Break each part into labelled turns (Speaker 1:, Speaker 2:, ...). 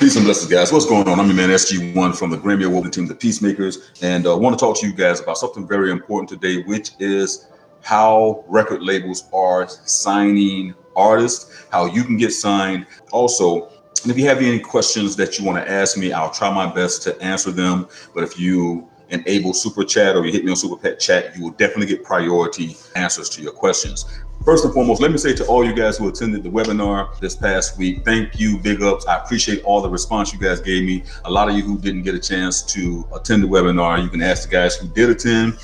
Speaker 1: Peace and blessings, guys. What's going on? I'm your man SG1 from the Grammy Award team, the Peacemakers, and I want to talk to you guys about something very important today, which is how record labels are signing artists, how you can get signed. Also, if you have any questions that you want to ask me, I'll try my best to answer them. But if you enable Super Chat or you hit me on Super Chat, you will definitely get priority answers to your questions. First and foremost, let me say to all you guys who attended the webinar this past week, thank you, big ups. I appreciate all the response you guys gave me. A lot of you who didn't get a chance to attend the webinar, you can ask the guys who did attend,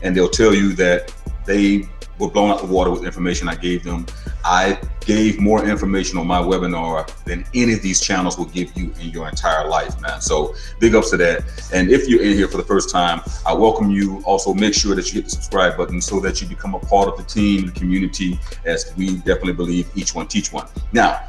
Speaker 1: and they'll tell you that they were blown out the water with the information I gave them. I gave more information on my webinar than any of these channels will give you in your entire life, man. So big ups to that. And if you're in here for the first time, I welcome you. Also, make sure that you hit the subscribe button so that you become a part of the team, the community, as we definitely believe each one teach one. Now,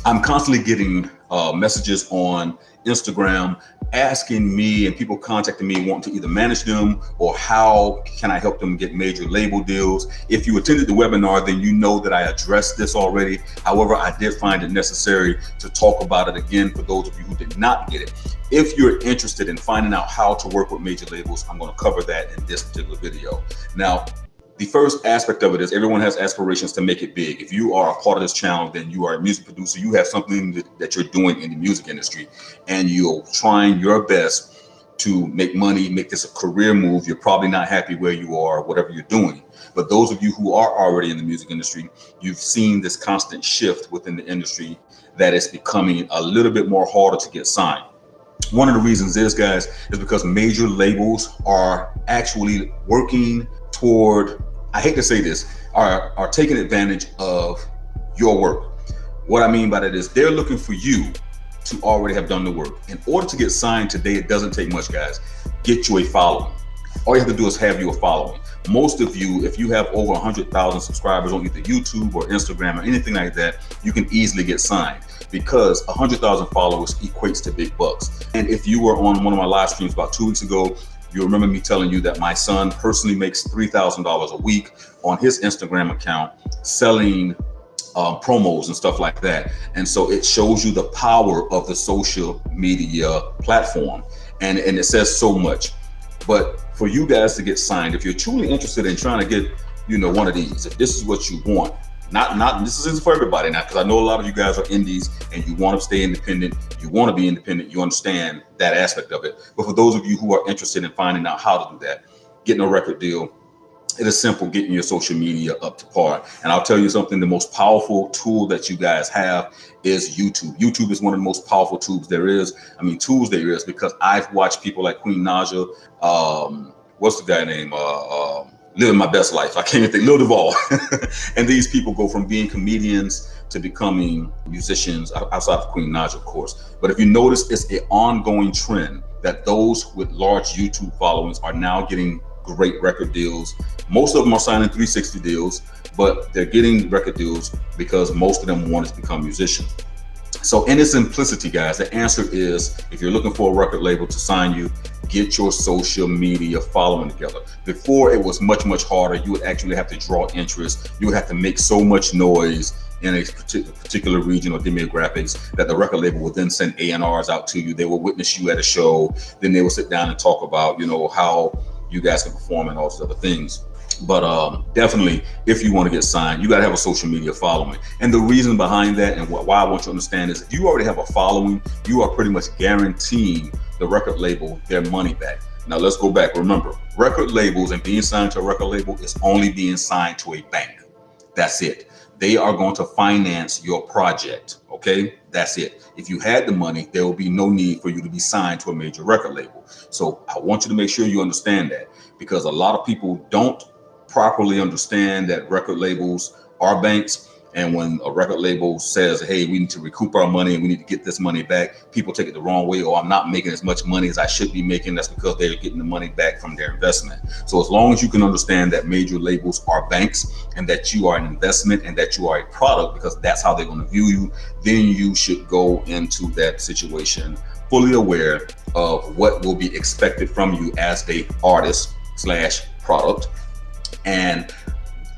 Speaker 1: I'm constantly getting messages on Instagram asking me, and people contacting me wanting to either manage them or how can I help them get major label deals. If you attended the webinar, then you know that I addressed this already. However, I did find it necessary to talk about it again for those of you who did not get it. If you're interested in finding out how to work with major labels, I'm going to cover that in this particular video. Now, the first aspect of it is everyone has aspirations to make it big. If you are a part of this channel, then you are a music producer. You have something that you're doing in the music industry, and you're trying your best to make money, make this a career move. You're probably not happy where you are, whatever you're doing. But those of you who are already in the music industry, you've seen this constant shift within the industry that is becoming a little bit more harder to get signed. One of the reasons is, guys, is because major labels are actually working toward, I hate to say this, are taking advantage of your work. What I mean by that is they're looking for you to already have done the work. In order to get signed today, it doesn't take much, guys. Get you a following. All you have to do is have you a following. Most of you, if you have over 100,000 subscribers on either YouTube or Instagram or anything like that, you can easily get signed because 100,000 followers equates to big bucks. And if you were on one of my live streams about 2 weeks ago, you remember me telling you that my son personally makes $3,000 a week on his Instagram account selling promos and stuff like that. And so it shows you the power of the social media platform. And it says so much. But for you guys to get signed, if you're truly interested in trying to get, one of these, if this is what you want, this isn't for everybody now, because I know a lot of you guys are indies and you want to stay independent, you want to be independent, you understand that aspect of it. But for those of you who are interested in finding out how to do that, getting a record deal, it is simple, getting your social media up to par. And I'll tell you something, the most powerful tool that you guys have is YouTube. YouTube is one of the most powerful tools there is. Tools there is, because I've watched people like Queen Naja, what's the guy name? Living My Best Life. I can't even think, Lil Duval. And these people go from being comedians to becoming musicians, outside of Queen Naja, of course. But if you notice, it's an ongoing trend that those with large YouTube followings are now getting great record deals. Most of them are signing 360 deals, but they're getting record deals because most of them want to become musicians. So in its simplicity, guys, the answer is, if you're looking for a record label to sign you, get your social media following together. Before, it was much, much harder. You would actually have to draw interest. You would have to make so much noise in a particular region or demographics that the record label would then send A&Rs out to you. They will witness you at a show. Then they will sit down and talk about, how you guys can perform and all these other things. But definitely, if you want to get signed, you got to have a social media following. And the reason behind that, and why I want you to understand, is if you already have a following, you are pretty much guaranteeing the record label their money back. Now let's go back. Remember, record labels and being signed to a record label is only being signed to a bank. That's it. They are going to finance your project. Okay, that's it. If you had the money, there will be no need for you to be signed to a major record label. So I want you to make sure you understand that, because a lot of people don't properly understand that record labels are banks. And when a record label says, hey, we need to recoup our money and we need to get this money back, people take it the wrong way. Or I'm not making as much money as I should be making. That's because they're getting the money back from their investment. So as long as you can understand that major labels are banks and that you are an investment and that you are a product, because that's how they're going to view you, then you should go into that situation fully aware of what will be expected from you as the artist / product. And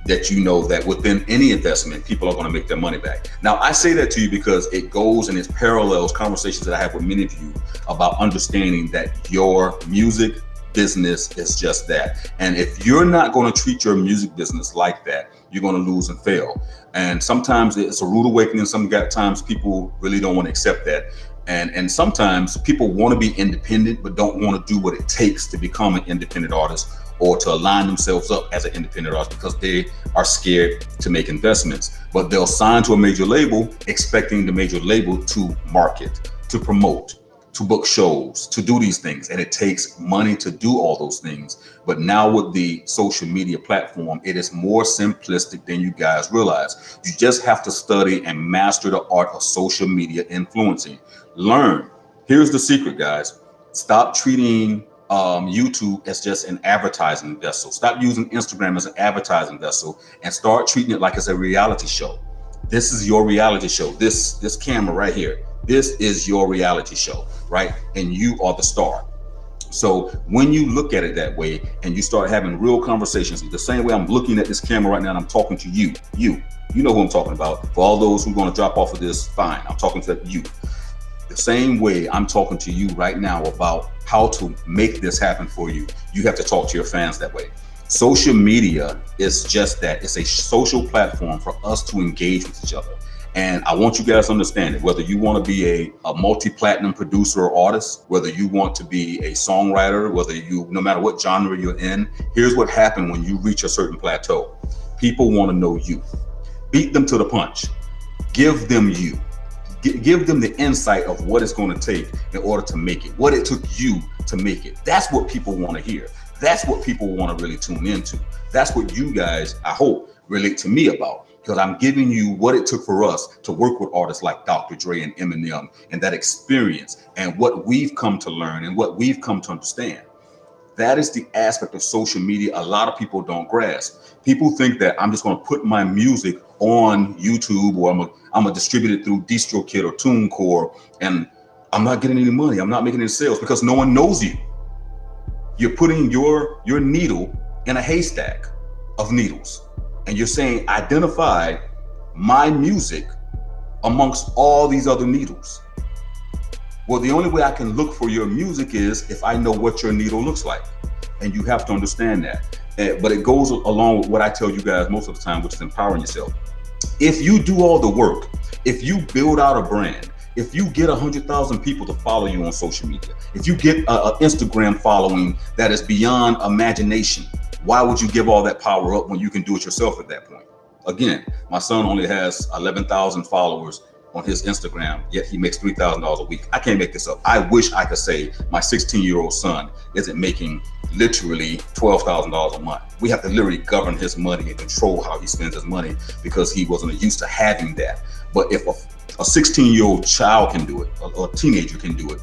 Speaker 1: that you know that within any investment, people are going to make their money back. Now, I say that to you because it goes and it parallels conversations that I have with many of you about understanding that your music business is just that. And if you're not going to treat your music business like that, you're going to lose and fail. And sometimes it's a rude awakening. Sometimes people really don't want to accept that. And sometimes people want to be independent, but don't want to do what it takes to become an independent artist or to align themselves up as an independent artist because they are scared to make investments. But they'll sign to a major label expecting the major label to market, to promote, to book shows, to do these things. And it takes money to do all those things. But now with the social media platform, it is more simplistic than you guys realize. You just have to study and master the art of social media influencing. Learn. Here's the secret, guys. Stop treating YouTube as just an advertising vessel. Stop using Instagram as an advertising vessel and start treating it like it's a reality show. This is your reality show. This camera right here. This is your reality show, right? And you are the star. So when you look at it that way and you start having real conversations, the same way I'm looking at this camera right now and I'm talking to you know who I'm talking about. For all those who are going to drop off of this, fine. I'm talking to you. The same way I'm talking to you right now about how to make this happen for you, you have to talk to your fans that way. Social media is just that. It's a social platform for us to engage with each other. And I want you guys to understand it, whether you want to be a multi-platinum producer or artist, whether you want to be a songwriter, no matter what genre you're in, here's what happened when you reach a certain plateau. People want to know you. Beat them to the punch. Give them you. Give them the insight of what it's going to take in order to make it, what it took you to make it. That's what people want to hear. That's what people want to really tune into. That's what you guys, I hope, relate to me about, because I'm giving you what it took for us to work with artists like Dr. Dre and Eminem and that experience and what we've come to learn and what we've come to understand. That is the aspect of social media a lot of people don't grasp. People think that I'm just going to put my music on YouTube or I'm gonna distribute it through DistroKid or TuneCore and I'm not getting any money. I'm not making any sales because no one knows you. You're putting your needle in a haystack of needles and you're saying, identify my music amongst all these other needles. Well, the only way I can look for your music is if I know what your needle looks like. And you have to understand that. But it goes along with what I tell you guys most of the time, which is empowering yourself. If you do all the work, if you build out a brand, if you get 100,000 people to follow you on social media, if you get an Instagram following that is beyond imagination, why would you give all that power up when you can do it yourself at that point? Again, my son only has 11,000 followers on his Instagram, yet he makes $3,000 a week. I can't make this up. I wish I could say my 16-year-old son isn't making literally $12,000 a month. We have to literally govern his money and control how he spends his money because he wasn't used to having that. But if a 16-year-old child can do it, or a teenager can do it,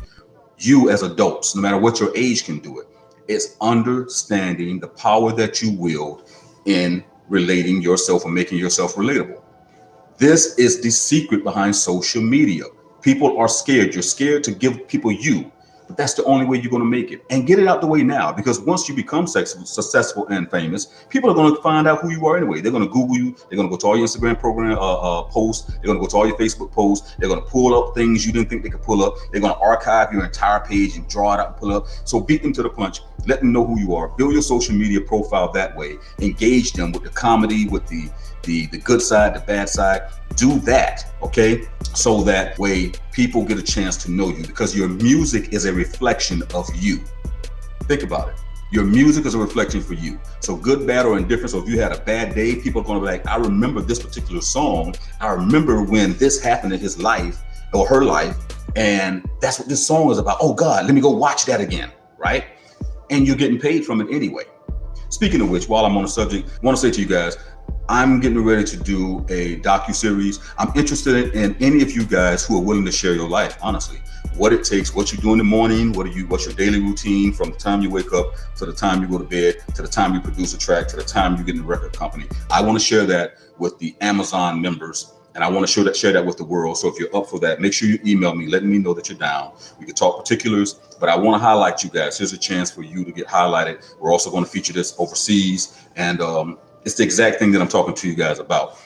Speaker 1: you as adults, no matter what your age, can do it. It's understanding the power that you wield in relating yourself and making yourself relatable. This is the secret behind social media. People are scared. You're scared to give people you, but that's the only way you're going to make it. And get it out the way now, because once you become successful and famous, people are going to find out who you are anyway. They're going to Google you. They're going to go to all your Instagram posts. They're going to go to all your Facebook posts. They're going to pull up things you didn't think they could pull up. They're going to archive your entire page and draw it out and pull up. So beat them to the punch. Let them know who you are. Build your social media profile that way. Engage them with the comedy, with the good side, the bad side. Do that, okay? So that way people get a chance to know you, because your music is a reflection of you. Think about it. Your music is a reflection for you. So good, bad, or indifferent. So if you had a bad day, people are going to be like, I remember this particular song. I remember when this happened in his life or her life. And that's what this song is about. Oh God, let me go watch that again, right? And you're getting paid from it anyway. Speaking of which, while I'm on the subject, I want to say to you guys, I'm getting ready to do a docu-series. I'm interested in any of you guys who are willing to share your life, honestly. What it takes, what you do in the morning, what's your daily routine from the time you wake up to the time you go to bed, to the time you produce a track, to the time you get in a record company. I want to share that with the Amazon members, and I want to share that with the world. So if you're up for that, make sure you email me, letting me know that you're down. We can talk particulars, but I want to highlight you guys. Here's a chance for you to get highlighted. We're also going to feature this overseas, and It's the exact thing that I'm talking to you guys about.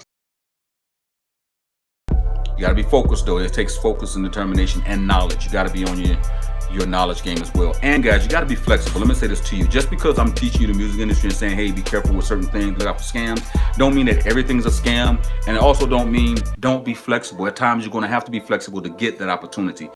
Speaker 1: You got to be focused, though. It takes focus and determination and knowledge. You got to be on your knowledge game as well. And guys, you got to be flexible. Let me say this to you. Just because I'm teaching you the music industry and saying, hey, be careful with certain things, look out for scams, don't mean that everything's a scam. And it also don't mean don't be flexible. At times, you're going to have to be flexible to get that opportunity.